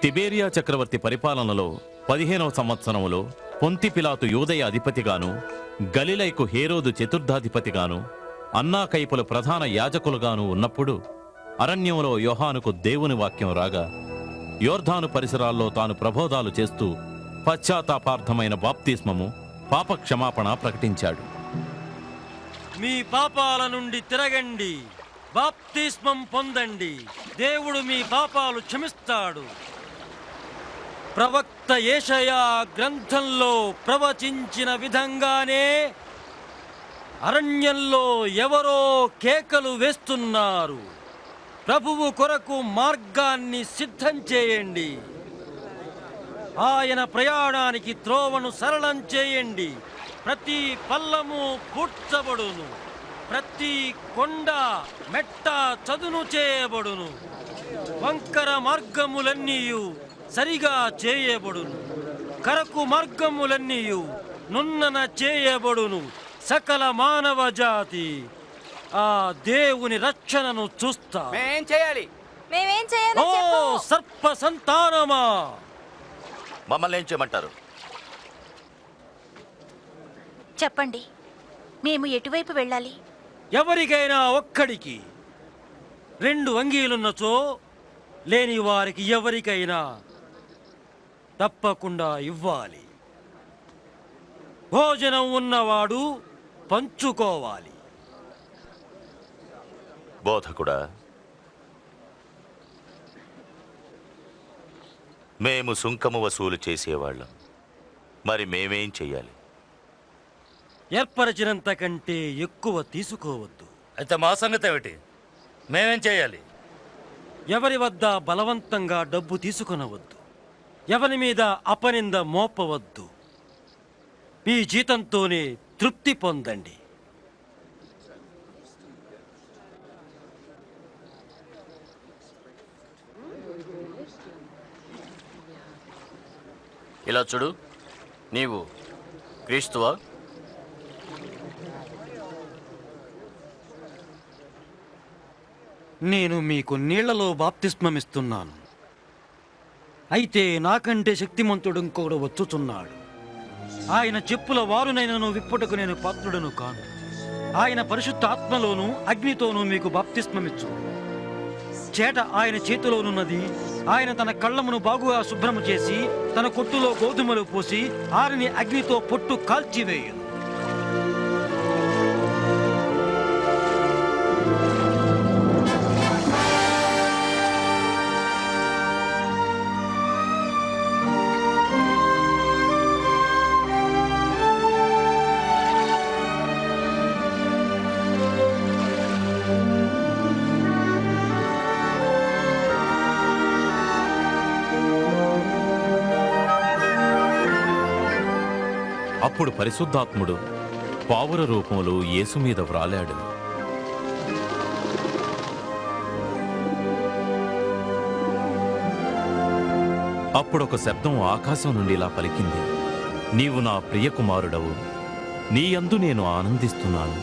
తిబేరియా చక్రవర్తి పరిపాలనలో 15వ సంవత్సరములో పొంతి పిలాతు యూదయ అధిపతిగాను, గలిలయకు హేరోదు చతుర్థాధిపతిగాను, అన్నా కైపులు ప్రధాన యాజకులుగాను ఉన్నప్పుడు అరణ్యంలో యోహానుకు దేవుని వాక్యం రాగా, యోర్ధాను పరిసరాల్లో తాను ప్రబోధాలు చేస్తూ పశ్చాత్తాపార్థమైన బాప్తిస్మము, పాప క్షమాపణ ప్రకటించాడు. మీ పాపాల నుండి తిరగండి, బాప్తిస్మం పొందండి, దేవుడు మీ పాపాలు క్షమిస్తాడు. ప్రవక్త యేషయా గ్రంథంలో ప్రవచించిన విధంగానే అరణ్యంలో ఎవరో కేకలు వేస్తున్నారు, ప్రభువు కొరకు మార్గాన్ని సిద్ధం చేయండి, ఆయన ప్రయాణానికి త్రోవను సరళం చేయండి. ప్రతి పల్లము పూడ్చబడును, ప్రతి కొండ మెట్ట చదును చేయబడును, వంకర మార్గములన్నీయు సరిగా చేయబడును, కరకు మార్గములన్నీయు నున్నన చేయబడును. సకల మానవ జాతి ఆ దేవుని రక్షణను చూస్తా. మేమేం చేయాలి? ఓ సర్ప సంతానమా, మమ్మల్ని ఏం చేయమంటారు? చెప్పండి, మేము ఎటువైపు వెళ్ళాలి? ఎవరికైనా ఒక్కడికి 2 అంగీలున్నచో లేని వారికి ఎవరికైనా తప్పకుండా ఇవ్వాలి. భోజనం ఉన్నవాడు పంచుకోవాలి. బోధకుడా, మేము సుంకము వసూలు చేసేవాళ్ళం, మరి మేమేం చెయ్యాలి? ఏర్పరచినంత కంటే ఎక్కువ తీసుకోవద్దు. అయితే మా సంగతి ఏమిటి? మేమేం చేయాలి? ఎవరి వద్ద బలవంతంగా డబ్బు తీసుకొనవద్దు, ఎవరి మీద అపనింద మోపవద్దు. మీ జీతంతోనే తృప్తి పొందండి. ఇలా చూడు, నీవు క్రీస్తువా? నేను మీకు నీళ్లలో బాప్తిస్మమిస్తున్నాను, అయితే నాకంటే శక్తిమంతుడు ఇంకొకడు వచ్చుచున్నాడు. ఆయన చెప్పుల వారునైనను విప్పుటకు నేను పాత్రుడను కాను. ఆయన పరిశుద్ధ ఆత్మలోను అగ్నితోనూ మీకు బాప్తిస్మమిచ్చు. చేట ఆయన చేతిలోనున్నది. ఆయన తన కళ్ళమును బాగుగా శుభ్రము చేసి తన కొట్టులో గోధుమలు పోసి ఆరిని అగ్నితో పొట్టు కాల్చివేయును. అప్పుడు పరిశుద్ధాత్ముడు పావుర రూపంలో యేసు మీద వ్రాలాడు. అప్పుడొక శబ్దం ఆకాశం నుండి ఇలా పలికింది, నీవు నా ప్రియ కుమారుడవు, నీ యందు నేను ఆనందిస్తున్నాను.